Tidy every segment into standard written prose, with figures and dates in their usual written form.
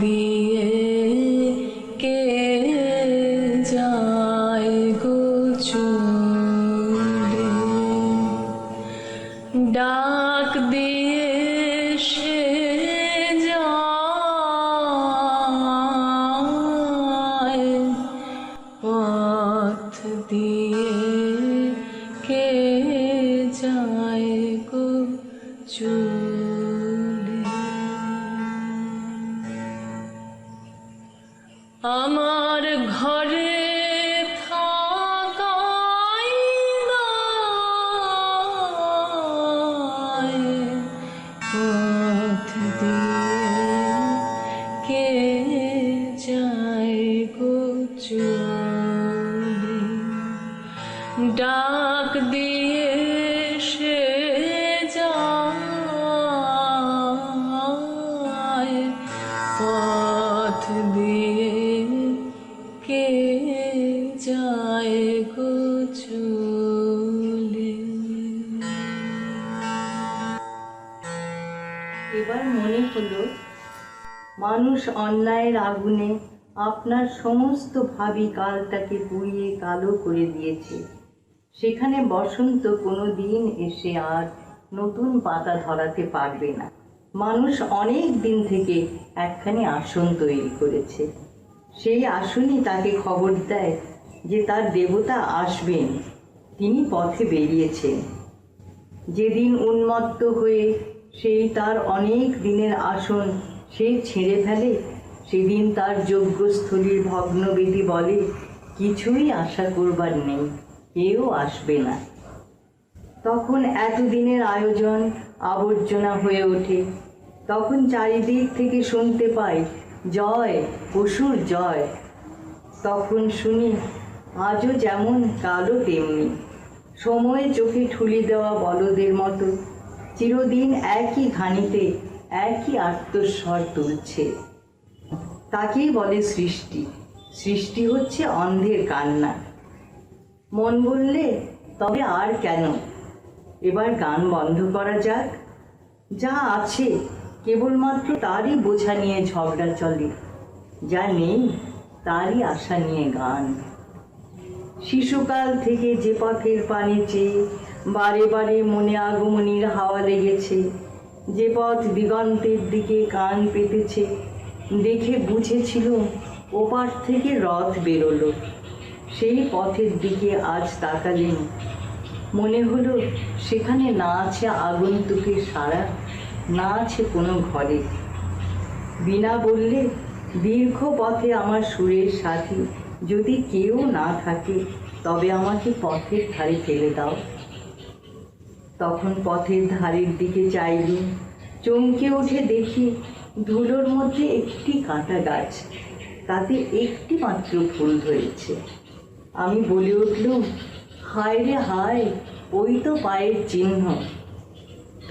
দিয়ে কে যায় গো চলে, ডাক দিয়ে সে যায়, পথ দিয়ে কে যায় গো চলে। আমার ঘরে থাকাই নয়, পথ দিয়ে কে যায় গো চলে, ডাক দিয়ে সে যায়, পথ দিয়ে কে যায় গো চলে। এবার মনে হলো মানুষ অন্যায়ের আগুনে আপনার সমস্ত ভাবি কালটাকে পুড়িয়ে কালো করে দিয়েছে। সেখানে বসন্ত কোনো দিন এসে আর নতুন পাতা ধরাতে পারবে না। মানুষ অনেক দিন থেকে একখানি আসন তৈরি করেছে। সেই আসনই তাকে খবর দেয় যে তার দেবতা আসবেন, তিনি পথে বেরিয়েছেন। যেদিন উন্মত্ত হয়ে সেই তার অনেক দিনের আসন সে ছেড়ে ফেলে, সেদিন তার যজ্ঞস্থলীর ভগ্নবেদী বলে, কিছুই আশা করবার নেই, কেউ আসবে না। তখন এতদিনের আয়োজন আবর্জনা হয়ে ওঠে। তখন চারিদিক থেকে শুনতে পাই, জয়, পশুর জয়। তখন শুনি, আজও যেমন কালও তেমনি, সময়ে চোখে ঠুলি দেওয়া বলদের মতো চিরদিন একই ঘানিতে একই আর্তস্বর তুলছে। তাকেই বলে সৃষ্টি। সৃষ্টি হচ্ছে অন্ধের কান্না। মন বললে, তবে আর কেন, এবার গান বন্ধ করা যাক। যা আছে কেবলমাত্র তারই বোঝা নিয়ে ঝগড়া চলে, যা নেই তারই আশা নিয়ে গান। শিশুকাল থেকে যে পথের পানে চেয়ে বারে বারে মনে আগমনীর হাওয়া লেগেছে, যে পথ দিগন্তের দিকে কান পেতেছে, দেখে বুঝেছিল ওপার থেকে রথ বেরোলো। সেই পথের দিকে আজ তাকালেন, মনে হলো সেখানে না আছে আগন্তুকের সাড়া, না আছে কোনো ঘরে। বিনা বললে, দীর্ঘ পথে আমার সুরের সাথী যদি কেউ না থাকে, তবে আমাকে পথের ধারে ফেলে দাও। তখন পথের ধারের দিকে চাইলু, চমকে উঠে দেখি ধুলোর মধ্যে একটি কাঁটা গাছ, তাতে একটি মাত্র ফুল ধরেছে। আমি বলে উঠলুম, হায় রে হায়, ওই তো পায়ের চিহ্ন।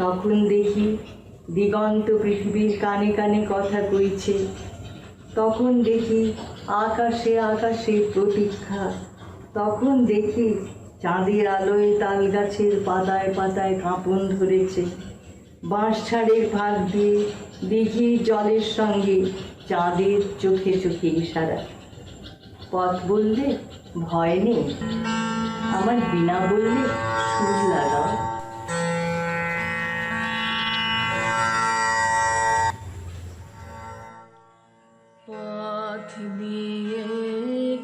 তখন দেখি দিগন্ত পৃথিবীর কানে কানে কথা কইছে। তখন দেখি আকাশে আকাশে প্রতীক্ষা। তখন দেখি চাঁদের আলোয় তাল গাছের পাতায় পাতায় কাঁপন ধরেছে। বাঁশঝাড়ের ফাঁক দিয়ে দিঘির জলের সঙ্গে চাঁদের চোখে চোখে ইশারা। পথ বললে ভয় নেই, আমার বিনা বললে সুর লাগাও। পথ দিয়ে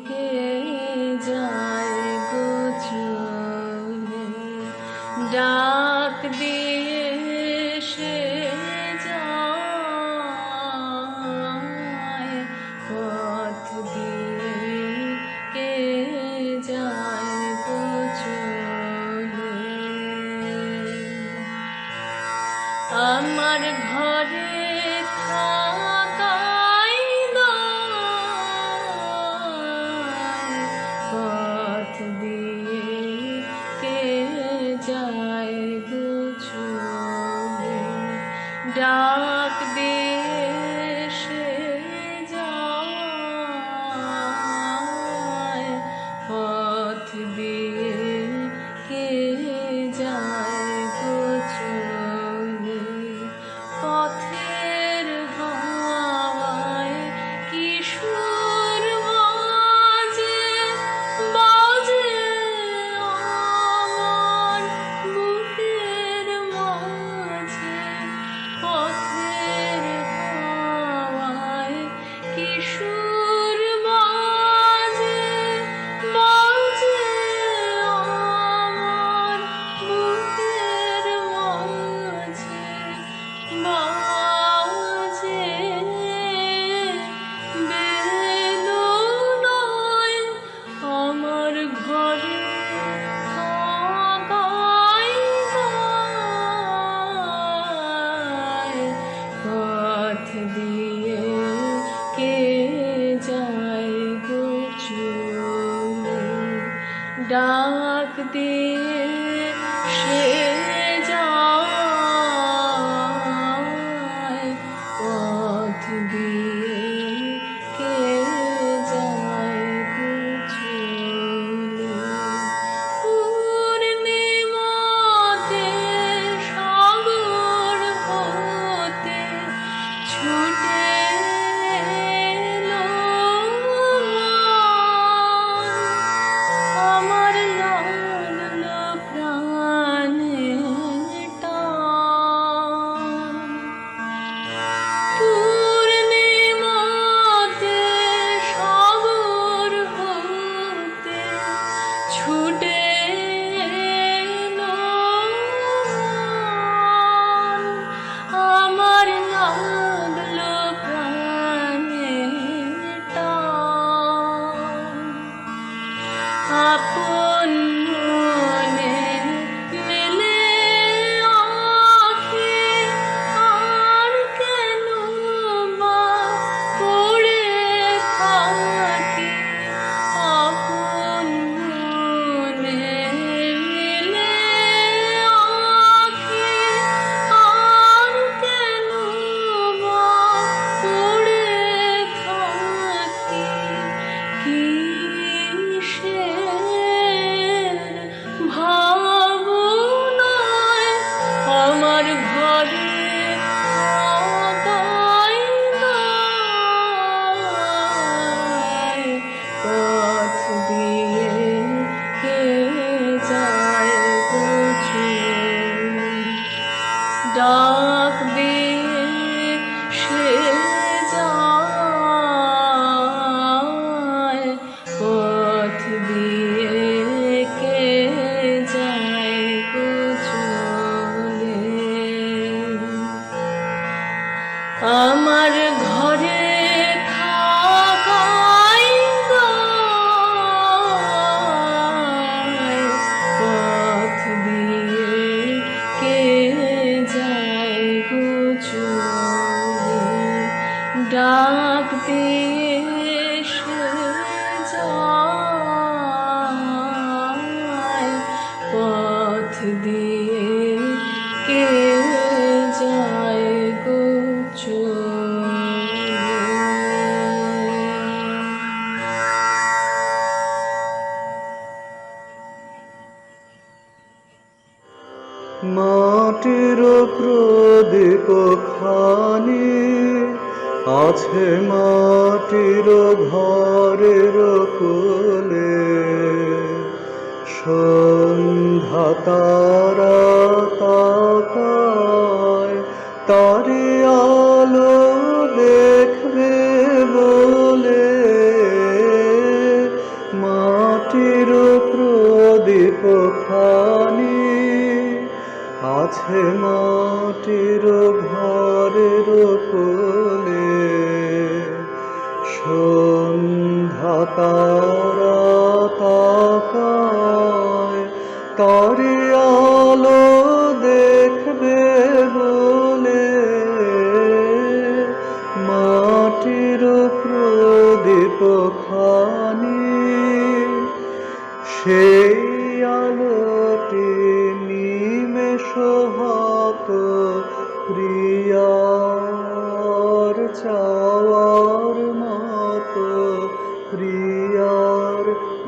কে যায় গো চলে, ডাক দিয়ে সে যায়, পথ দিয়ে কে যায় গো চলে। আমার ঘরে থাকাই নয়, পথ দিয়ে কে যায় গো চলে, ডাক দিয়ে সে যায়, পথ দিয়ে কে যায় গো চলে। পথের হাওয়া ভাবনায় আমার ঘরে আগায় দায়, পথ দিয়ে কে যায় গো চুল, ডাক দিয়ে সে যায়, পথ দিয়ে কে যায় গো চলে। আমার ঘরে থাকাই দায়, পথ দিয়ে কে যায় গো চলে, ডাক দিয়ে সে যায়, পথ দিয়ে কে যায় গো চলে। মাটির প্রদীপ খানি আছে মাটির ঘরের কোলে, সন্ধ্যা তারা তাকায় তারি আলো দেখবে বলে, মাটির প্রদীপ খানি আছে মাটির ঘরের কোলে, সন্ধ্যা তারা তাকায় তারি আলো দেখবে বলে, মাটির প্রদীপ খানি সেই আলোটি নিমেষ হাত প্রিয়ার চাওয়ার মতো, প্রিয়ার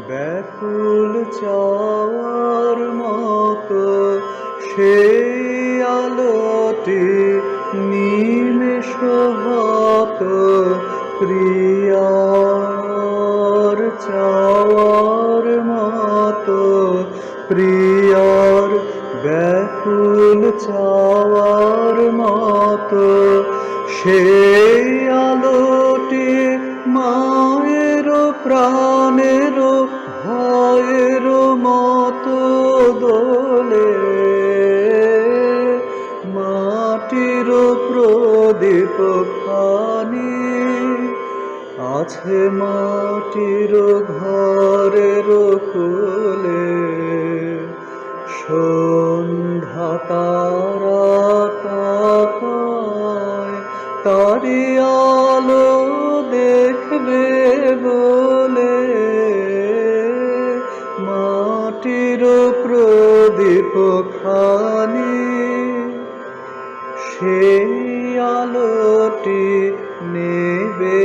ব্যাকুল চাওয়ার মতো, সেই আলোটি নিমেষ হাত প্রিয়ার চাওয়ার মতো, প্রিয়ার ব্যাকুল চাওয়ার মতো, সেই আলোটি মায়ের প্রাণের ভয়ের মতো দোলে, মাটির প্রদীপ খানি আছে মাটির ঘরের কোলে, সন্ধ্যা তারা তাকায় তারি আলো দেখবে বলে, মাটির প্রদীপ খানি সেই আলোটি নেবে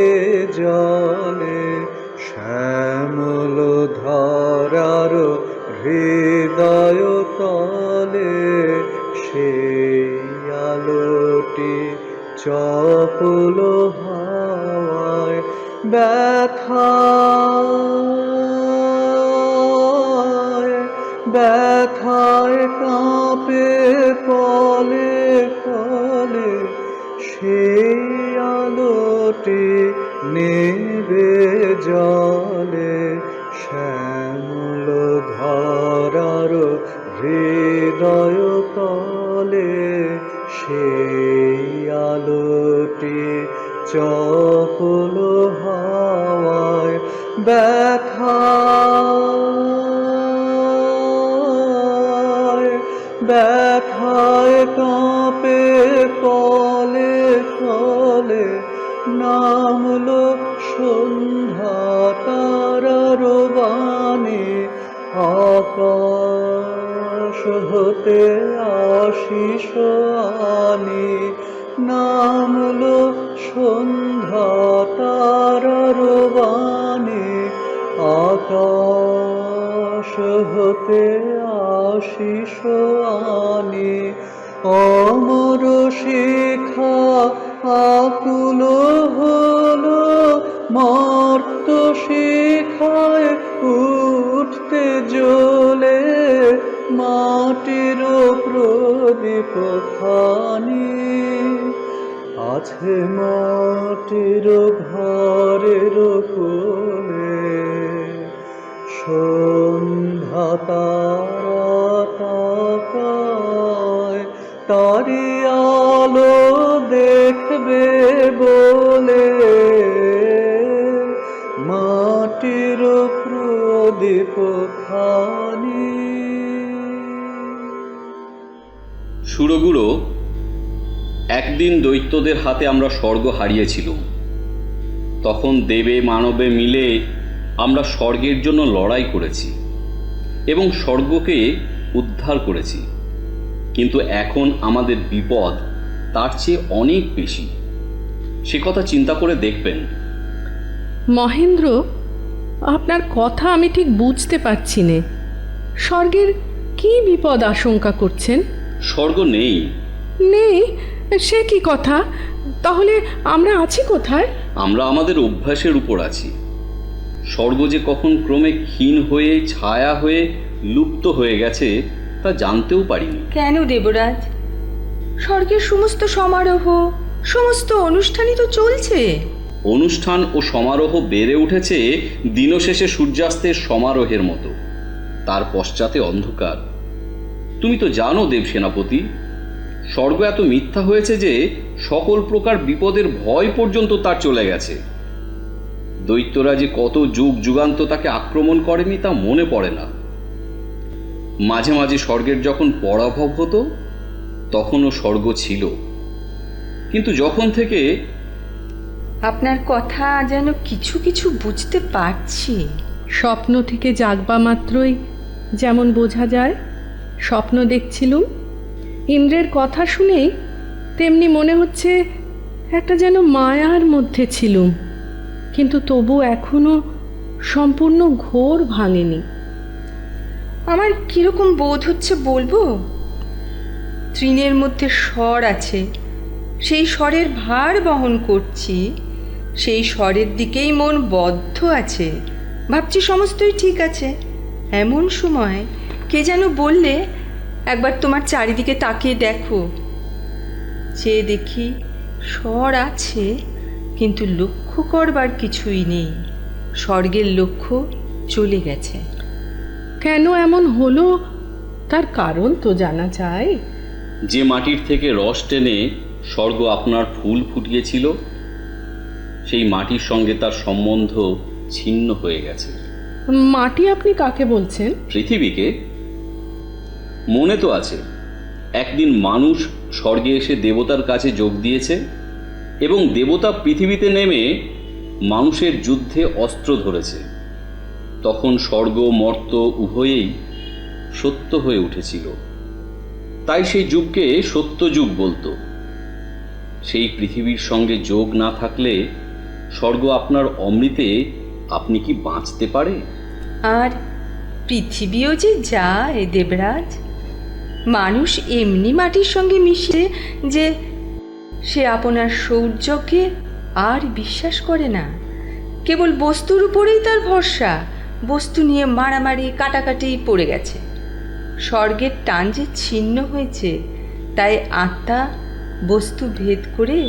জলে, শ্যামল ধরার হৃদয় তলে, সেই আলোটি চপল হাওয়ায় ব্যথায় ব্যথায় কাঁপে পলে পলে, সেই আলোটি নেবে জলে, শ্যামল ধরার হৃদয় তলে, সেই আলোটি চপল হাওয়ায় ব্যথায় ব্যথায় কাঁপে পলে পলে, নামলো সন্ধ্যা তারার বাণী, আকাশ হতে আশিস আনি, নামলো সন্ধ্যা তারার বাণী, আকাশ হতে আশিস আনে, অমর শিখা আকুল হলো, মর্ত শিখায় উঠতে জ্বলে, মাটির প্রদীপ খানি আছে মাটির ঘরের কোলে। সন্ধ্যা তারা তাকায়, তারি আলো দেখবে বলে, মাটির প্রদীপ খানি। সুরগুলো, একদিন দৈত্যদের হাতে আমরা স্বর্গ হারিয়েছিলাম। তখন দেবে মানবে মিলে আমরা স্বর্গের জন্য লড়াই করেছি এবং স্বর্গকে উদ্ধার করেছি। কিন্তু এখন আমাদের বিপদ তার চেয়ে অনেক বেশি। সে কথা চিন্তা করে দেখবেন। মহেন্দ্র, আপনার কথা আমি ঠিক বুঝতে পারছি নে। স্বর্গের কি বিপদ আশঙ্কা করছেন? স্বর্গ নেই। নেই? সে কি কথা? তাহলে আমরা আছি কোথায়? আমরা আমাদের অভ্যাসের উপর আছি। স্বর্গ যে কখন ক্রমে ক্ষীণ হয়ে ছায়া হয়ে লুপ্ত হয়ে গেছে তা জানতেও পারিনি। কেন দেবরাজ? স্বর্গের সমস্ত সমারোহ, সমস্ত অনুষ্ঠানই তো চলছে। অনুষ্ঠান ও সমারোহ বেড়ে উঠেছে দিনশেষে সূর্যাস্তের সমারোহের মতো, তার পশ্চাতে অন্ধকার। তুমি তো জানো দেব সেনাপতি, স্বর্গ এত মিথ্যা হয়েছে যে সকল প্রকার বিপদের ভয় পর্যন্ত তার চলে গেছে। দৈত্যরা যে কত যুগ যুগান্ত তাকে আক্রমণ করেনি তা মনে পড়ে না। মাঝে মাঝে স্বর্গের যখন পরাভব হতো তখনও স্বর্গ ছিল, কিন্তু যখন থেকে আপনার কথা যেন কিছু কিছু বুঝতে পারছি। স্বপ্ন থেকে জাগবা মাত্রই যেমন বোঝা যায়, স্বপ্ন দেখছিলুম। ইন্দ্রের কথা শুনেই তেমনি মনে হচ্ছে একটা যেন মায়ার মধ্যে ছিলুম, কিন্তু তবু এখনো সম্পূর্ণ ঘোর ভাঙেনি। আমার কিরকম বোধ হচ্ছে বলবো? তৃণের মধ্যে স্বর আছে, সেই স্বরের ভার বহন করছি, সেই স্বরের দিকেই মন বদ্ধ আছে। ভাবছি সমস্তই ঠিক আছে। এমন সময় কে যেন বললে, একবার তোমার চারিদিকে তাকিয়ে দেখো। চেয়ে দেখি স্বর আছে, কিন্তু লক্ষ্য করবার কিছুই নেই। স্বর্গের লক্ষ্য চলে গেছে। কেন এমন হলো তার কারণ তো জানা যায়। যে মাটির থেকে রস টেনে স্বর্গ আপনার ফুল ফুটিয়েছিল, সেই মাটির সঙ্গে তার সম্বন্ধ ছিন্ন হয়ে গেছে। মাটি আপনি কাকে বলছেন? পৃথিবীকে। মনে তো আছে, একদিন মানুষ স্বর্গে এসে দেবতার কাছে যোগ দিয়েছে এবং দেবতা পৃথিবীতে নেমে মানুষের যুদ্ধে অস্ত্র ধরেছে। তখন স্বর্গ মর্ত উভয়েই সত্য হয়ে উঠেছিল, তাই সেই যুগকে সত্য যুগ বলতো। সেই পৃথিবীর সঙ্গে যোগ না থাকলে স্বর্গ আপনার অমৃতে আপনি কি বাঁচতে পারে? আর পৃথিবীও যে যায় দেবরাজ। মানুষ এমনি মাটির সঙ্গে মিশে যে সে আপনার সৌর্যকে আর বিশ্বাস করে না। কেবল বস্তুর উপরেই তার ভরসা। বস্তু নিয়ে মারামারি কাটাকাটি পড়ে গেছে। স্বর্গের টান যে ছিন্ন হয়েছে, তাই আত্মা বস্তু ভেদ করে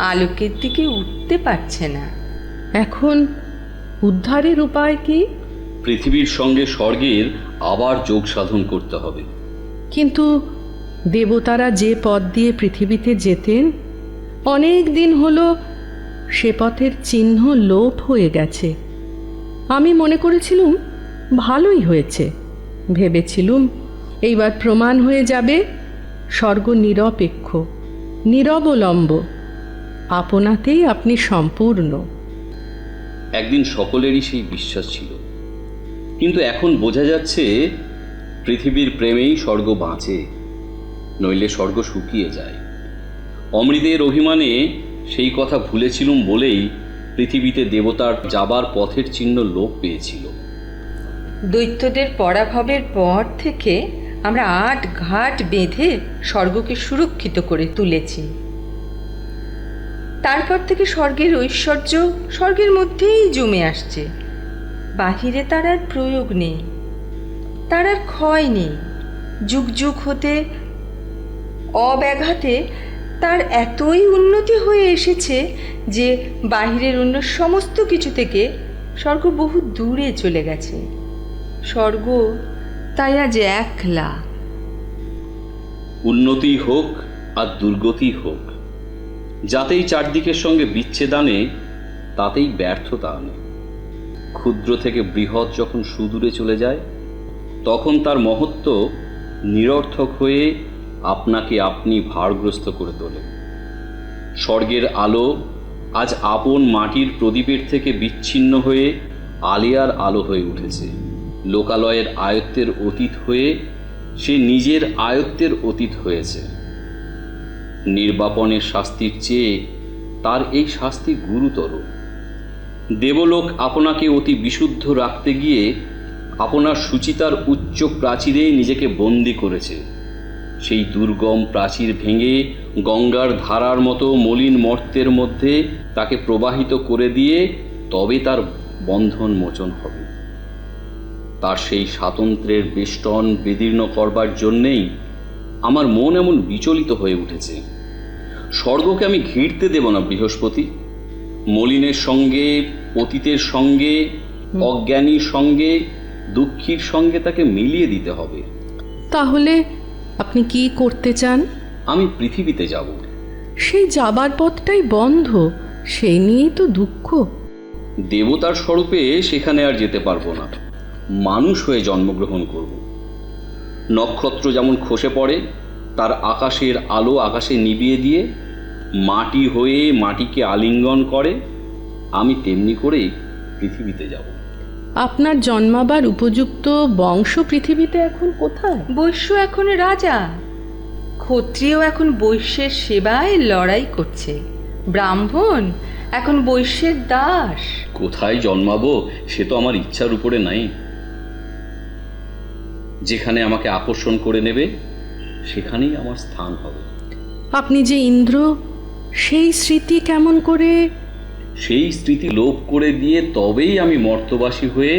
আলোকের দিকে উঠতে পারছে না। এখন উদ্ধারের উপায় কি? পৃথিবীর সঙ্গে স্বর্গের আবার যোগ সাধন করতে হবে। কিন্তু দেবতারা যে পথ দিয়ে পৃথিবীতে যেতেন, অনেক দিন হলো সে পথের চিহ্ন লোপ হয়ে গেছে। আমি মনে করেছিলুম ভালোই হয়েছে। ভেবেছিলুম এইবার প্রমাণ হয়ে যাবে স্বর্গ নিরপেক্ষ, নিরবলম্ব, আপনাতেই আপনি সম্পূর্ণ। একদিন সকলেরই সেই বিশ্বাস ছিল, কিন্তু এখন বোঝা যাচ্ছে পৃথিবীর প্রেমেই স্বর্গ বাঁচে, নইলে স্বর্গ শুকিয়ে যায়। অমৃতের অভিমানে সেই কথা ভুলেছিলুম বলেই পৃথিবীতে দেবতার যাবার পথের চিহ্ন লোপ পেয়েছিল। দৈত্যদের পরাভবের পর থেকে আমরা 8 ঘাট বেঁধে স্বর্গকে সুরক্ষিত করে তুলেছি। তারপর থেকে স্বর্গের ঐশ্বর্য স্বর্গের মধ্যেই জমে আসছে। বাহিরে তার আর প্রয়োগ নেই, তার আর ক্ষয় নেই। যুগ যুগ হতে অব্যাঘাতে তার এতই উন্নতি হয়ে এসেছে যে বাহিরের অন্য সমস্ত কিছু থেকে স্বর্গ বহু দূরে চলে গেছে। স্বর্গ তাই আজ একলা। উন্নতি হোক আর দুর্গতি হোক, যাতেই চারদিকের সঙ্গে বিচ্ছেদ আনে তাতেই ব্যর্থতা আনে। ক্ষুদ্র থেকে বৃহৎ যখন সুদূরে চলে যায়, তখন তার মহত্ব নিরর্থক হয়ে আপনাকে আপনি ভারগ্রস্ত করে তোলে। স্বর্গের আলো আজ আপন মাটির প্রদীপের থেকে বিচ্ছিন্ন হয়ে আলেয়ার আলো হয়ে উঠেছে। লোকালয়ের আয়ত্তের অতীত হয়ে সে নিজের আয়ত্তের অতীত হয়েছে। নির্বাপনের শাস্তির চেয়ে তার এই শাস্তি গুরুতর। দেবলোক আপনাকে অতি বিশুদ্ধ রাখতে গিয়ে আপনার সুচিতার উচ্চ প্রাচীরে নিজেকে বন্দী করেছে। সেই দুর্গম প্রাচীর ভেঙে গঙ্গার ধারার মতো মলিন মর্ত্যের মধ্যে তাকে প্রবাহিত করে দিয়ে তবে তার বন্ধন মোচন হবে। তার সেই স্বাতন্ত্র্যের বেষ্টন বিদীর্ণ করবার জন্যেই আমার মন এমন বিচলিত হয়ে উঠেছে। স্বর্গকে আমি ঘিরতে দেব না বৃহস্পতি। মলিনের সঙ্গে, পতিতের সঙ্গে, অজ্ঞানীর সঙ্গে, দুঃখীর সঙ্গে তাকে মিলিয়ে দিতে হবে। তাহলে আপনি কি করতে চান? আমি পৃথিবীতে যাব। সেই যাবার পথটাই বন্ধ, সেই নিয়েই তো দুঃখ। দেবতার স্বরূপে সেখানে আর যেতে পারবো না, মানুষ হয়ে জন্মগ্রহণ করব। নক্ষত্র যেমন খসে পড়ে, তার আকাশের আলো আকাশে নিভিয়ে দিয়ে মাটি হয়ে মাটিকে আলিঙ্গন করে, আমি তেমনি করেই পৃথিবীতে যাব। আপনার জন্মাবার উপযুক্ত বংশ পৃথিবীতে এখন কোথায়? বৈশ্য এখন রাজা, ক্ষত্রিয় এখন বৈশ্যের সেবায় লড়াই করছে, ব্রাহ্মণ এখন বৈশ্যের দাস। কোথায় জন্মাবো সে তো আমার ইচ্ছার উপরে নাই। যেখানে আমাকে আকর্ষণ করে নেবে সেখানেই আমার স্থান হবে। আপনি যে ইন্দ্র, সেই স্মৃতি কেমন করে? সেই স্মৃতি লোপ করে দিয়ে তবেই আমি মর্তবাসী হয়ে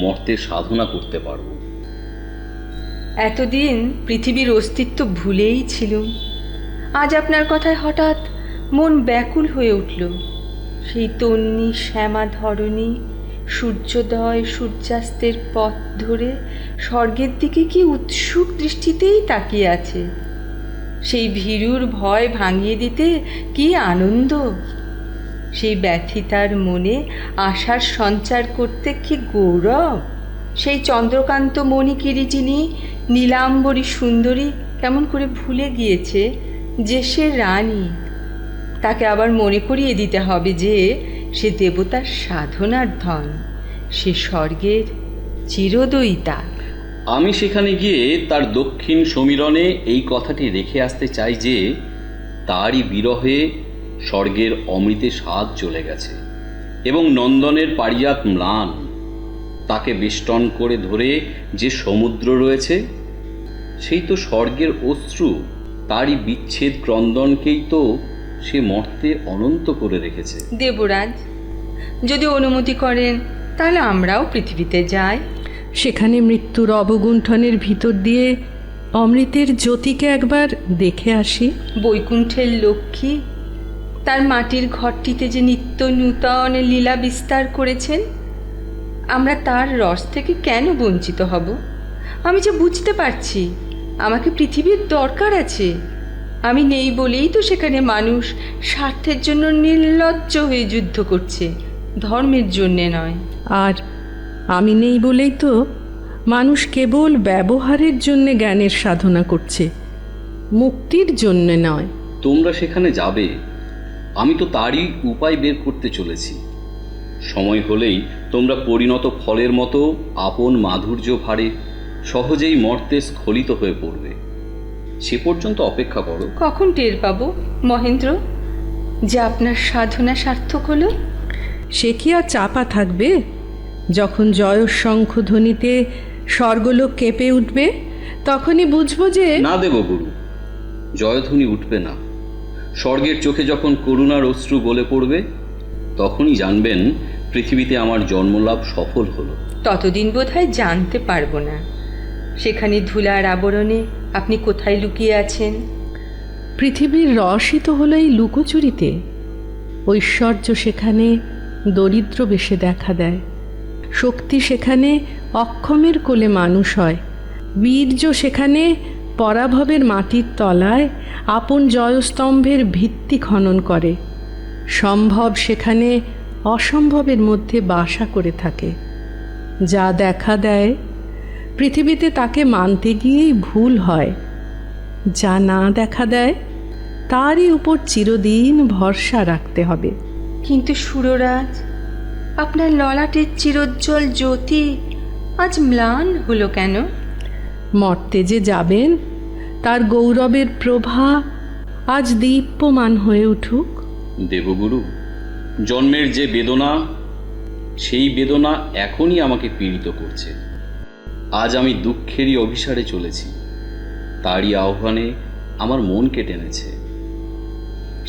মর্তের সাধনা করতে পারব। এতদিন পৃথিবীর অস্তিত্ব ভুলেই ছিলুম। আজ আপনার কথায় হঠাৎ মন ব্যাকুল হয়ে উঠল। সেই তন্নি শ্যামা ধরণী সূর্যোদয় সূর্যাস্তের পথ ধরে স্বর্গের দিকে কি উৎসুক দৃষ্টিতেই তাকিয়ে আছে। সেই ভীরুর ভয় ভাঙিয়ে দিতে কি আনন্দ! সেই ব্যথিতার মনে আশার সঞ্চার করতে কি গৌরব! সেই চন্দ্রকান্ত মণি কিরিটিনী নীলাম্বরী সুন্দরী কেমন করে ভুলে গিয়েছে যে সে রানী। তাকে আবার মনে করিয়ে দিতে হবে যে সে দেবতার সাধনার ধন, সে স্বর্গের চিরদয়িতা। আমি সেখানে গিয়ে তার দক্ষিণ সমীরণে এই কথাটি রেখে আসতে চাই যে তারই বিরহে স্বর্গের অমৃতে স্বাদ চলে গেছে এবং নন্দনের পারিজাত ম্লান। তাকে বেষ্টন করে ধরে যে সমুদ্র রয়েছে সেই তো স্বর্গের অশ্রু। তারই বিচ্ছেদ ক্রন্দনকেই তো সে মর্তে অনন্ত করে রেখেছে। দেবরাজ, যদি অনুমতি করেন তাহলে আমরাও পৃথিবীতে যাই। সেখানে মৃত্যুর অবগুণ্ঠনের ভিতর দিয়ে অমৃতের জ্যোতিকে একবার দেখে আসি। বৈকুণ্ঠের লক্ষ্মী তার মাটির ঘরটিতে যে নিত্য নূতন লীলা বিস্তার করেছেন, আমরা তার রস থেকে কেন বঞ্চিত হব? আমি যে বুঝতে পারছি আমাকে পৃথিবীর দরকার আছে। আমি নেই বলেই তো সেখানে মানুষ স্বার্থের জন্য নির্লজ্জ হয়ে যুদ্ধ করছে, ধর্মের জন্যে নয়। আর আমি নেই বলেই তো মানুষ কেবল ব্যবহারের জন্যে জ্ঞানের সাধনা করছে, মুক্তির জন্যে নয়। তোমরা সেখানে যাবে, আমি তো তারই উপায় বের করতে চলেছি। সময় হলেই তোমরা পরিণত ফলের মতো আপন মাধুর্য ভারে সহজেই মর্তে স্খলিত হয়ে পড়বে। সে পর্যন্ত অপেক্ষা করো। কখন টের পাবো মহেন্দ্র যে আপনার সাধনা সার্থক হলো? সে কি আর চাপা থাকবে? যখন জয়শঙ্খ ধ্বনিতে স্বর্গলোক কেঁপে উঠবে, তখনই বুঝবো যে না দেবগুরু, জয়ধ্বনি উঠবে না। স্বর্গের চোখে যখন করুণার অশ্রু গলে পড়বে, তখনই জানবেন পৃথিবীতে আমার জন্মলাভ সফল হলো। ততদিন বোধহয় জানতে পারবো না সেখানে ধুলার আবরণে আপনি কোথায় লুকিয়ে আছেন। পৃথিবীর রসই তো হলো এই লুকোচুরিতে। ঐশ্বর্য সেখানে দরিদ্র বেশে দেখা দেয়, শক্তি সেখানে অক্ষমের কোলে মানুষ হয়, বীর্য সেখানে পরাভবের মাটির তলায় আপন জয়স্তম্ভের ভিত্তি খনন করে, সম্ভব সেখানে অসম্ভবের মধ্যে বাসা করে থাকে। যা দেখা দেয় পৃথিবীতে তাকে মানতে গিয়েই ভুল হয়, যা না দেখা দেয় তারই উপর চিরদিন ভরসা রাখতে হবে। কিন্তু সুররাজ, আপনার ললাটের চিরোজ্জ্বল জ্যোতি আজ ম্লান হলো কেন? মর্তে যে যাবেন তার গৌরবের প্রভা আজ দীপ্যমান হয়ে উঠুক। দেবগুরু, জন্মের যে বেদনা, সেই বেদনা এখনই আমাকে পীড়িত করছে। আজ আমি দুঃখেরই অভিসারে চলেছি, তারই আহ্বানে আমার মনকে টেনেছে।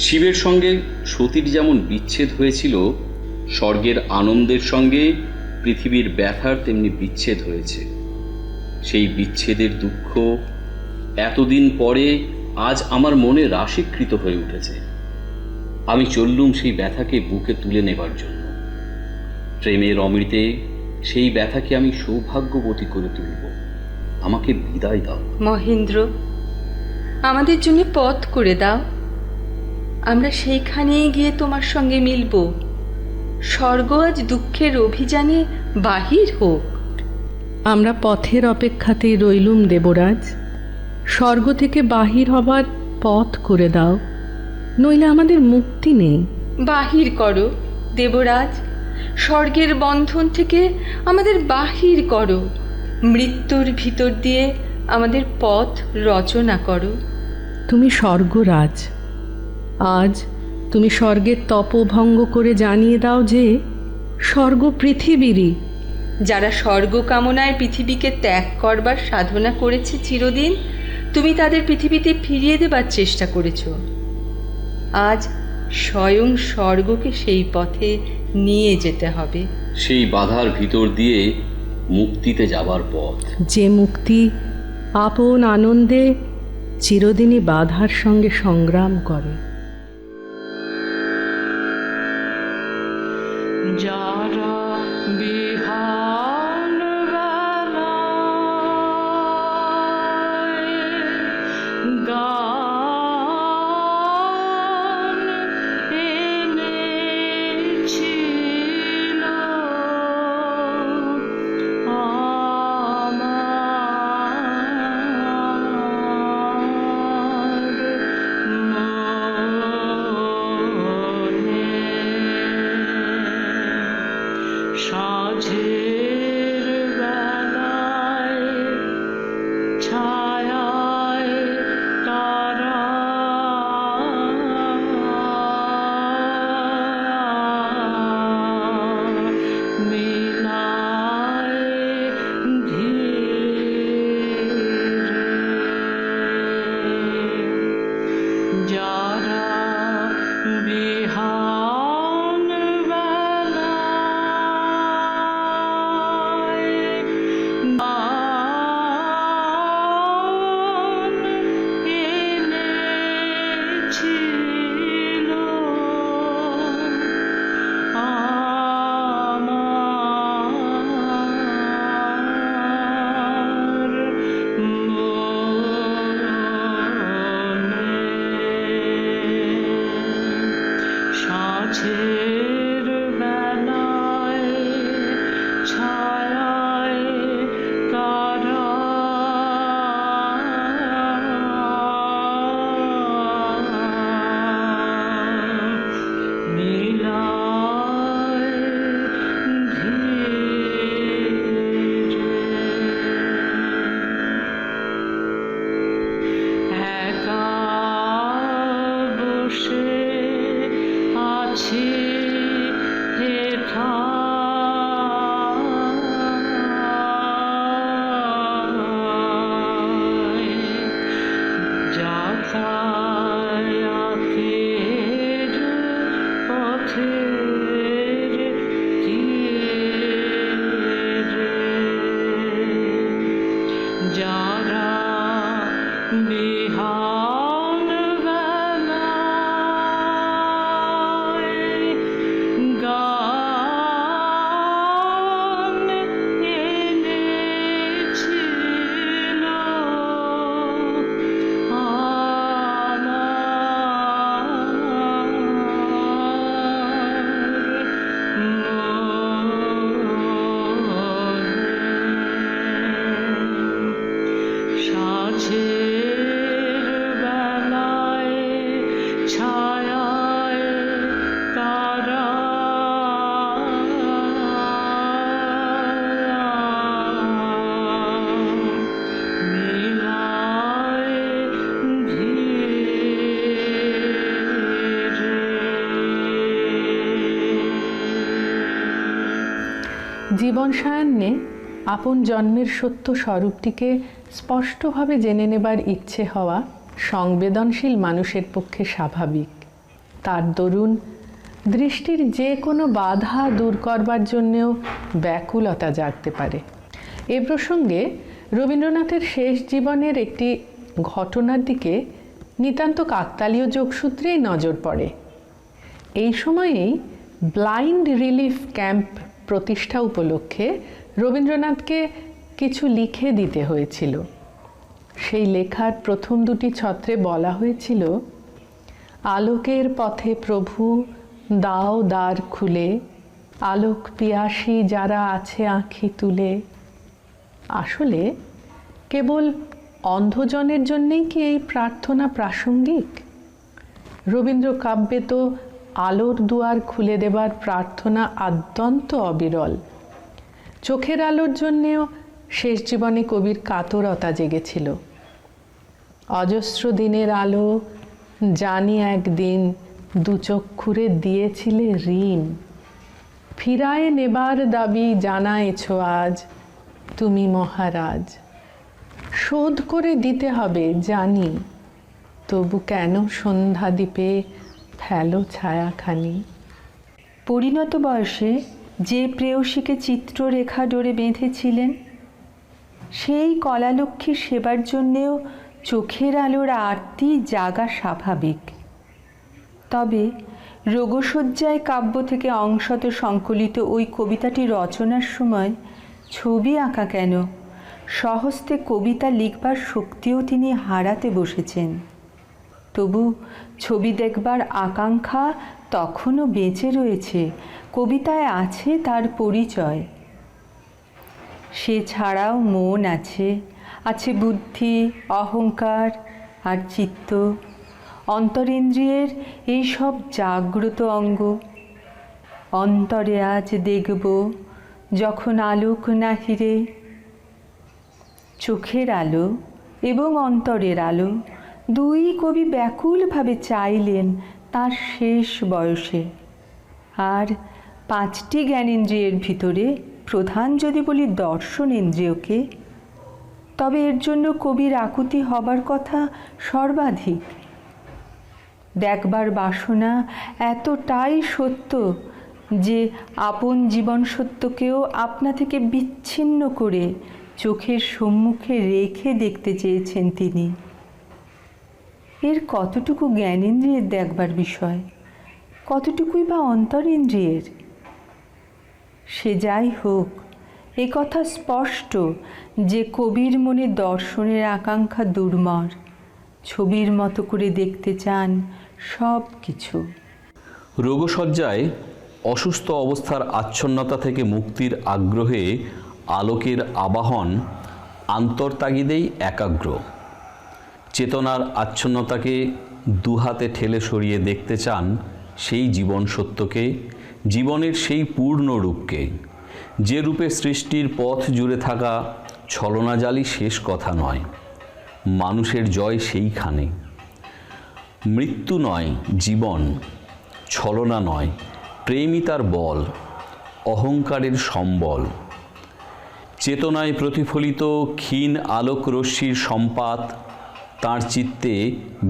শিবের সঙ্গে সতীর যেমন বিচ্ছেদ হয়েছিল, স্বর্গের আনন্দের সঙ্গে পৃথিবীর ব্যথার তেমনি বিচ্ছেদ হয়েছে। সেই বিচ্ছেদের দুঃখ এতদিন পরে আজ আমার মনে রাশীকৃত হয়ে উঠেছে। আমি চললুম সেই ব্যথাকে বুকে তুলে নেবার জন্য। প্রেমের অমৃতে সেই ব্যথাকে আমি সৌভাগ্যবতী করে তুলব। আমাকে বিদায় দাও। মহেন্দ্র, আমাদের জন্য পথ করে দাও, আমরা সেইখানেই গিয়ে তোমার সঙ্গে মিলব। স্বর্গ আজ দুঃখের অভিযানে বাহির হোক। আমরা পথের অপেক্ষাতেই রইলুম দেবরাজ। স্বর্গ থেকে বাহির হবার পথ করে দাও, নইলে আমাদের মুক্তি নেই। বাহির করো দেবরাজ, স্বর্গের বন্ধন থেকে আমাদের বাহির করো। মৃত্যুর ভিতর দিয়ে আমাদের পথ রচনা করো। তুমি স্বর্গরাজ, আজ তুমি স্বর্গের তপভঙ্গ করে জানিয়ে দাও যে স্বর্গ পৃথিবীরই। যারা স্বর্গ কামনায় পৃথিবীকে ত্যাগ করবার সাধনা করেছে চিরদিন, তুমি তাদের পৃথিবীতে ফিরিয়ে দেবার চেষ্টা করেছ। আজ স্বয়ং স্বর্গকে সেই পথে নিয়ে যেতে হবে। সেই বাধার ভিতর দিয়ে মুক্তিতে যাবার পথ। যে মুক্তি আপন আনন্দে চিরদিনই বাধার সঙ্গে সংগ্রাম করে। যারা বিহান বেলায় গান এনেছিল সাঝের বেলায় ছায়ায় তার বিহান বেলায় গান এনেছিল সাঁঝের বেলায় ছায়ায় তারা মিলায় জীবন সায়ান্নে আপন জন্মের সত্য স্বরূপটিকে স্পষ্টভাবে জেনে নেবার ইচ্ছে হওয়া সংবেদনশীল মানুষের পক্ষে স্বাভাবিক। তার দরুন দৃষ্টির যে কোনো বাধা দূর করবার জন্যেও ব্যাকুলতা জাগতে পারে। এ প্রসঙ্গে রবীন্দ্রনাথের শেষ জীবনের একটি ঘটনার দিকে নিতান্ত কাকতালীয় যোগসূত্রেই নজর পড়ে। এই সময়েই ব্লাইন্ড রিলিফ ক্যাম্প প্রতিষ্ঠা উপলক্ষে রবীন্দ্রনাথকে কিছু লিখে দিতে হয়েছিল। সেই লেখার প্রথম দুটি ছত্রে বলা হয়েছিল, আলোকের পথে প্রভু দাও দ্বার খুলে, আলোক পিয়াসী যারা আছে আঁখি তুলে। আসলে কেবল অন্ধজনের জন্যেই কি এই প্রার্থনা প্রাসঙ্গিক? রবীন্দ্র কাব্যে তো আলোর দুয়ার খুলে দেবার প্রার্থনা আদ্যন্ত অবিরল। চোখের আলোর জন্যেও শেষ জীবনে কবির কাতরতা জেগেছিল। অজস্র দিনের আলো জানি একদিন দুচক্ষুরে দিয়েছিলে ঋণ, ফিরায়ে নেবার দাবি জানায়েছ আজ তুমি মহারাজ। শোধ করে দিতে হবে জানি, তবু কেন সন্ধ্যা দ্বীপে ফেলো ছায়াখানি। পরিণত বয়সে যে প্রেয়সীকে চিত্ররেখা ডোরে বেঁধেছিলেন, সেই কলালক্ষ্মীর সেবার জন্যেও চোখের আলোর আরতি জাগা স্বাভাবিক। তবে রোগশয্যায় কাব্য থেকে অংশত সংকলিত ওই কবিতাটি রচনার সময় ছবি আঁকা কেন, স্বহস্তে কবিতা লিখবার শক্তিও তিনি হারাতে বসেছেন। তবু ছবি দেখবার আকাঙ্ক্ষা তখনও বেঁচে রয়েছে, কবিতায় আছে তার পরিচয়। সে ছাড়াও মন আছে, আছে বুদ্ধি, অহংকার আর চিত্ত, অন্তরেন্দ্রিয়ের এই সব জাগ্রত অঙ্গ। অন্তরে আজ দেখব যখন আলোক নাহিরে। চোখের আলো এবং অন্তরের আলো দুই কবি ব্যাকুলভাবে চাইলেন তার শেষ বয়সে। আর পাঁচটি জ্ঞানেন্দ্রিয়ের ভিতরে প্রধান যদি বলি দর্শনেন্দ্রিয়কে, তবে এর জন্য কবির আকুতি হবার কথা সর্বাধিক। দেখবার বাসনা এতটাই সত্য যে আপন জীবন সত্যকেও আপনা থেকে বিচ্ছিন্ন করে চোখের সম্মুখে রেখে দেখতে চেয়েছেন তিনি। এর কতটুকু জ্ঞানেন্দ্রিয়ের দেখবার বিষয়, কতটুকুই বা অন্তরেন্দ্রিয়ের? সে যাই হোক, এ কথা স্পষ্ট যে কবির মনে দর্শনের আকাঙ্ক্ষা দুর্মর, ছবির মতো করে দেখতে চান সব কিছু। রোগশয্যায় অসুস্থ অবস্থার আচ্ছন্নতা থেকে মুক্তির আগ্রহে আলোকের আবাহন আন্তর্তাগিদেই একাগ্র। চেতনার আচ্ছন্নতাকে দুহাতে ঠেলে সরিয়ে দেখতে চান সেই জীবন সত্যকে, জীবনের সেই পূর্ণ রূপকে, যে রূপে সৃষ্টির পথ জুড়ে থাকা ছলনাজালি শেষ কথা নয়। মানুষের জয় সেইখানে। মৃত্যু নয় জীবন, ছলনা নয় প্রেমই তার বল, অহংকারের সম্বল। চেতনায় প্রতিফলিত ক্ষীণ আলোক রশ্মির সম্পাত তাঁর চিত্তে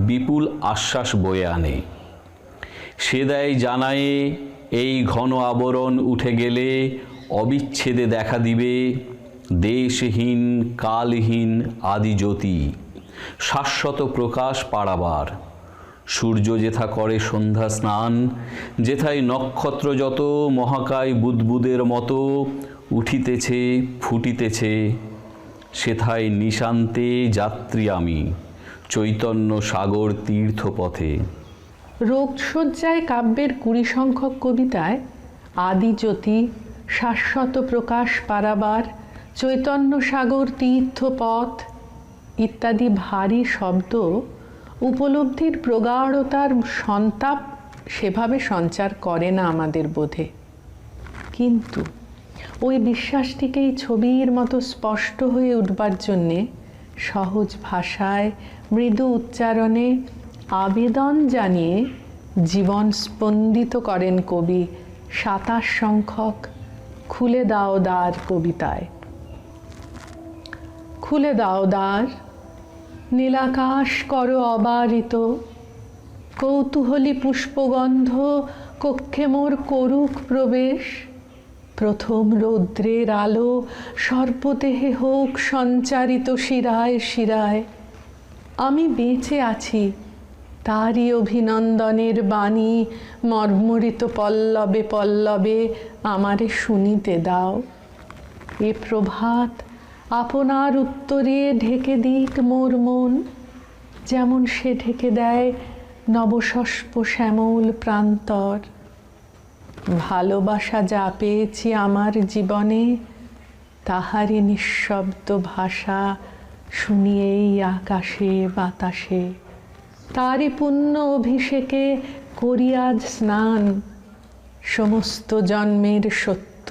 বিপুল আশ্বাস বয়ে আনে। সে দেয় জানায়ে এই ঘন আবরণ উঠে গেলে অবিচ্ছেদে দেখা দিবে দেশহীন কালহীন আদি জ্যোতি, শাশ্বত প্রকাশ পাড়াবার। সূর্য যেথা করে সন্ধ্যা স্নান, যেথায় নক্ষত্র যত মহাকায় বুদ্বুদের মতো উঠিতেছে ফুটিতেছে, সেথায় নিশান্তে যাত্রী আমি চৈতন্য সাগর তীর্থপথে। রোগশয্যায় কাব্যের 20 সংখ্যক কবিতায় আদিজ্যোতি, শাশ্বত প্রকাশ পারাবার, চৈতন্য সাগর তীর্থপথ ইত্যাদি ভারী শব্দ উপলব্ধির প্রগাঢ়তার সন্তাপ সেভাবে সঞ্চার করে না আমাদের বোধে। কিন্তু ওই বিশ্বাসটিকেই ছবির মতো স্পষ্ট হয়ে উঠবার জন্যে সহজ ভাষায় মৃদু উচ্চারণে আবেদন জানিয়ে জীবন স্পন্দিত করেন কবি 27 সংখ্যক খুলে দাও দ্বার কবিতায়। খুলে দাও দ্বার, নীলাকাশ করো অবারিত, কৌতূহলী পুষ্পগন্ধ কক্ষে মোর করুক প্রবেশ, প্রথম রৌদ্রের আলো সর্বদেহে হোক সঞ্চারিত শিরায় শিরায়। আমি বেঁচে আছি তারই অভিনন্দনের বাণী মর্মরিত পল্লবে পল্লবে আমারে শুনিতে দাও। এ প্রভাত আপনার উত্তরে ঢেকে দিক মোর মন, যেমন সে ঢেকে দেয় নবশস্প শ্যামল প্রান্তর। ভালোবাসা যা পেয়েছি আমার জীবনে, তাহারই নিঃশব্দ ভাষা শুনিয়েই আকাশে বাতাসে। তারই পুণ্য অভিষেকে করি আজ স্নান, সমস্ত জন্মের সত্য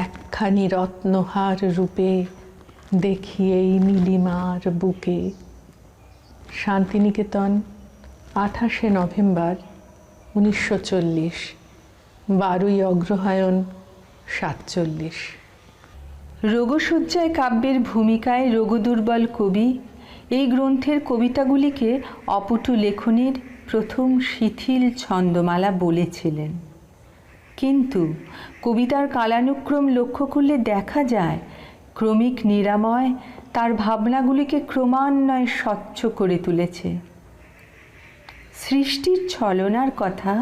একখানি রত্নহার রূপে দেখিয়েই নীলিমার বুকে। শান্তিনিকেতন, 28শে নভেম্বর 1940, 12ই অগ্রহায়ণ 47। রোগশয্যায় কাব্যের ভূমিকায় রোগদুর্বল কবি এই গ্রন্থের কবিতাগুলিকে অপটু লেখনীর প্রথম শিথিল ছন্দমালা বলেছিলেন। কিন্তু কবিতার কালানুক্রম লক্ষ্য করলে দেখা যায় ক্রমিক নিরাময় তার ভাবনাগুলিকে ক্রমান্বয়ে স্বচ্ছ করে তুলেছে। সৃষ্টির ছলনার কথা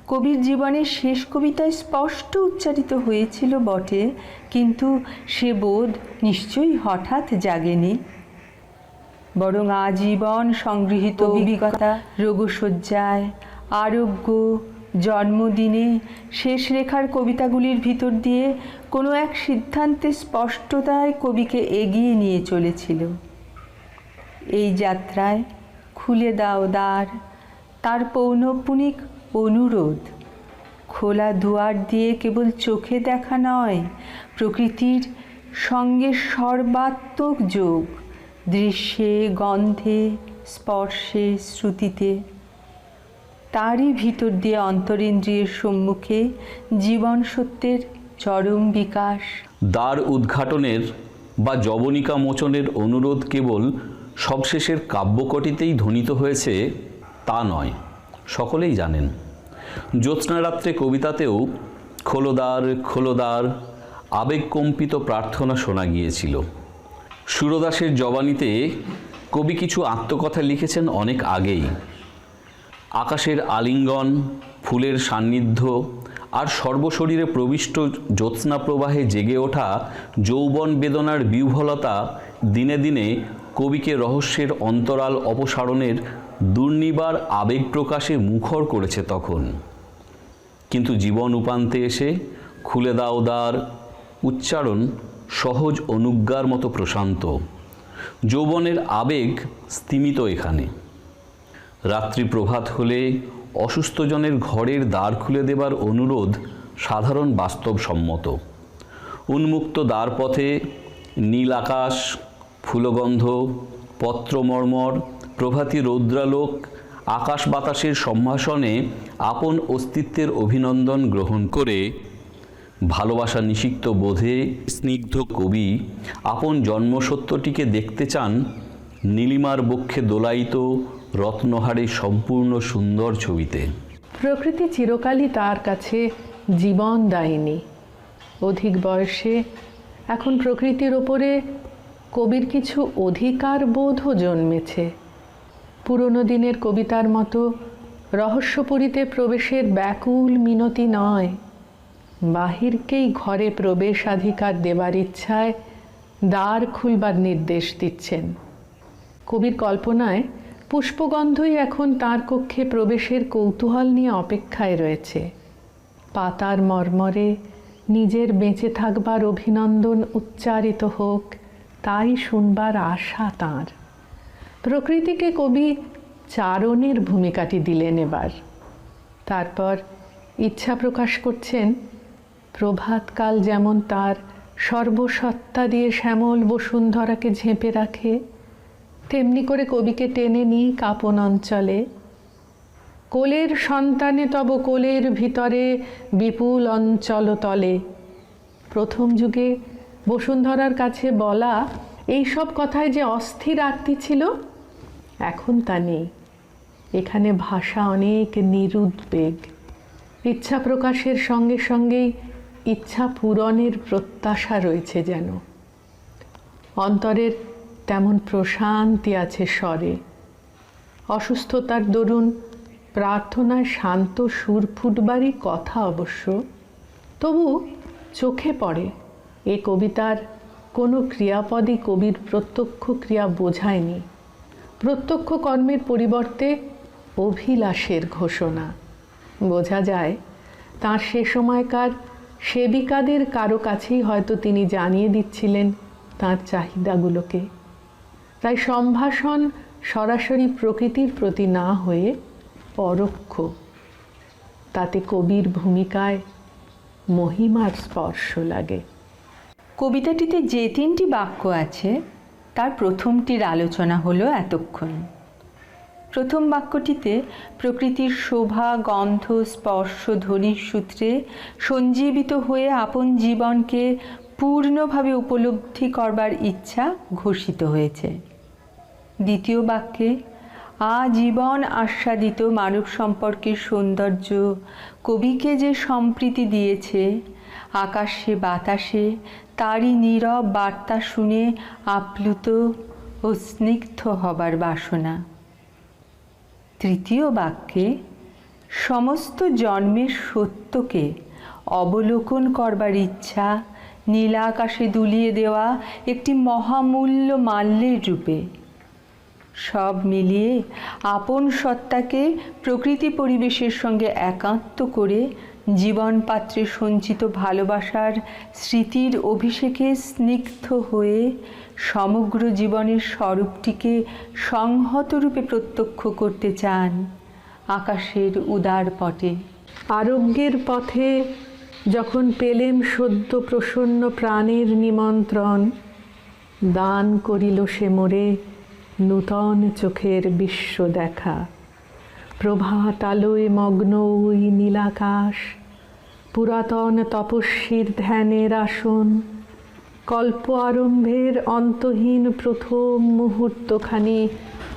কবির জীবনের শেষ কবিতায় স্পষ্ট উচ্চারিত হয়েছিল বটে, কিন্তু সে বোধ নিশ্চয়ই হঠাৎ জাগেনি, বরং আজীবন সংগৃহীত অভিজ্ঞতা রোগশয্যায়, আরোগ্য, জন্মদিনে শেষ রেখার কবিতাগুলির ভিতর দিয়ে কোনো এক সিদ্ধান্তে স্পষ্টতায় কবিকে এগিয়ে নিয়ে চলেছিল। এই যাত্রায় খুলে দাও দ্বার তার পৌনঃপুনিক অনুরোধ। খোলা দুয়ার দিয়ে কেবল চোখে দেখা নয়, প্রকৃতির সঙ্গে সর্বাত্মক যোগ, দৃশ্যে, গন্ধে, স্পর্শে, শ্রুতিতে। তারই ভিতর দিয়ে অন্তরেন্দ্রিয়ের সম্মুখে জীবন সত্যের চরম বিকাশ। দ্বার উদ্ঘাটনের বা যবনিকা মোচনের অনুরোধ কেবল সবশেষের কাব্যকটিতেই ধ্বনিত হয়েছে তা নয়, সকলেই জানেন। জ্যোৎস্নারাত্রে কবিতাতেও খোলোদ্বার খোলোদ্বার আবেগকম্পিত প্রার্থনা শোনা গিয়েছিল। সুরদাসের জবানিতে কবি কিছু আত্মকথা লিখেছেন অনেক আগেই। আকাশের আলিঙ্গন, ফুলের সান্নিধ্য আর সর্বশরীরে প্রবিষ্ট জ্যোৎস্না প্রবাহে জেগে ওঠা যৌবন বেদনার বিহ্বলতা দিনে দিনে কবিকে রহস্যের অন্তরাল অপসারণের দুর্নিবার আবেগ প্রকাশে মুখর করেছে তখন। কিন্তু জীবন উপান্তে এসে খুলে দাও দ্বার উচ্চারণ সহজ অনুজ্ঞার মতো প্রশান্ত। যৌবনের আবেগ স্তিমিত এখানে। রাত্রি প্রভাত হলে অসুস্থজনের ঘরের দ্বার খুলে দেবার অনুরোধ সাধারণ বাস্তবসম্মত। উন্মুক্ত দ্বারপথে নীল আকাশ, ফুলগন্ধ, পত্রমর্মর, প্রভাতী রৌদ্রালোক, আকাশ বাতাসের সম্ভাষণে আপন অস্তিত্বের অভিনন্দন গ্রহণ করে ভালোবাসা নিষিক্ত বোধে স্নিগ্ধ কবি আপন জন্মসত্যটিকে দেখতে চান নীলিমার বক্ষে দোলায়িত রত্নহারে সম্পূর্ণ সুন্দর ছবিতে। প্রকৃতি চিরকালই তার কাছে জীবন দেয়নি। অধিক বয়সে এখন প্রকৃতির ওপরে কবির কিছু অধিকার বোধও জন্মেছে। পুরনো দিনের কবিতার মতো রহস্যপুরীতে প্রবেশের ব্যাকুল মিনতি নয়, বাহিরকেই ঘরে প্রবেশাধিকার দেবার ইচ্ছায় দ্বার খুলবার নির্দেশ দিচ্ছেন। কবির কল্পনায় পুষ্পগন্ধই এখন তার কক্ষে প্রবেশের কৌতূহল নিয়ে অপেক্ষায় রয়েছে। পাতার মর্মরে নিজের বেঁচে থাকবার অভিনন্দন উচ্চারিত হোক, তাই শুনবার আশা তাঁর। প্রকৃতিকে কবি চারণের ভূমিকাটি দিলেন এবার। তারপর ইচ্ছা প্রকাশ করছেন প্রভাতকাল যেমন তার সর্বসত্তা দিয়ে শ্যামল বসুন্ধরাকে ঝেঁপে রাখে, তেমনি করে কবিকে টেনে নিই কাপন অঞ্চলে। কোলের সন্তানে তব কোলের ভিতরে বিপুল অঞ্চল তলে। প্রথম যুগে বসুন্ধরার কাছে বলা এই সব কথায় যে অস্থির আরতি ছিল, এখন তা নেই। এখানে ভাষা অনেক নিরুদ্বেগ। ইচ্ছা প্রকাশের সঙ্গে সঙ্গেই ইচ্ছা পূরণের প্রত্যাশা রয়েছে যেন। অন্তরের তেমন প্রশান্তি আছে স্বরে। অসুস্থতার দরুন প্রার্থনায় শান্ত সুর ফুটবারই কথা অবশ্য, তবু চোখে পড়ে এ কবিতার কোনো ক্রিয়াপদই কবির প্রত্যক্ষ ক্রিয়া বোঝায়নি। প্রত্যক্ষ কর্মের পরিবর্তে অভিলাষের ঘোষণা। বোঝা যায় তাঁর সে সময়কার সেবিকাদের কারো কাছেই হয়তো তিনি জানিয়ে দিচ্ছিলেন তাঁর চাহিদাগুলোকে। তাই সম্ভাষণ সরাসরি প্রকৃতির প্রতি না হয়ে পরোক্ষ। তাতে কবির ভূমিকায় মহিমার স্পর্শ লাগে। কবিতাটিতে যে 3টি বাক্য আছে তার প্রথমটির আলোচনা হলো এতক্ষণ। প্রথম বাক্যটিতে প্রকৃতির শোভা, গন্ধ, স্পর্শ, ধ্বনির সূত্রে সঞ্জীবিত হয়ে আপন জীবনকে পূর্ণভাবে উপলব্ধি করবার ইচ্ছা ঘোষিত হয়েছে। দ্বিতীয় বাক্যে আজীবন আস্বাদিত মানব সম্পর্কের সৌন্দর্য কবিকে যে সম্প্রীতি দিয়েছে, আকাশে বাতাসে তারই নীরব বার্তা শুনে আপ্লুত ও স্নিগ্ধ হবার বাসনা। তৃতীয় বাক্যে সমস্ত জন্মের সত্যকে অবলোকন করবার ইচ্ছা নীলাকাশে দুলিয়ে দেওয়া একটি মহামূল্য মাল্যের রূপে। সব মিলিয়ে আপন সত্তাকে প্রকৃতি পরিবেশের সঙ্গে একাত্ম করে জীবন পাত্রে সঞ্চিত ভালোবাসার স্মৃতির অভিষেকে স্নিগ্ধ হয়ে সমগ্র জীবনের স্বরূপটিকে সংহত রূপে প্রত্যক্ষ করতে চান আকাশের উদার পটে। আরোগ্যের পথে যখন পেলেম সদ্য প্রসন্ন প্রাণের নিমন্ত্রণ, দান করিল সে মোরে নূতন চোখের বিশ্ব দেখা। প্রভাত আলোয় মগ্ন ওই নীলাকাশ, পুরাতন তপস্বীর ধ্যানের আসন, কল্প আরম্ভের অন্তহীন প্রথম মুহূর্তখানি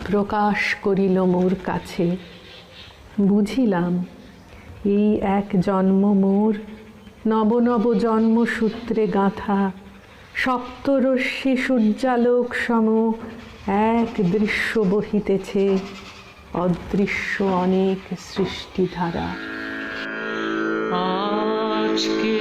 প্রকাশ করিল মোর কাছে। বুঝিলাম এই এক জন্ম মোর নব নব জন্মসূত্রে গাঁথা, সপ্তরশ্মি সূর্যালোক সম এক দৃশ্য বহিতেছে অদৃশ্য অনেক সৃষ্টিধারা। আজকে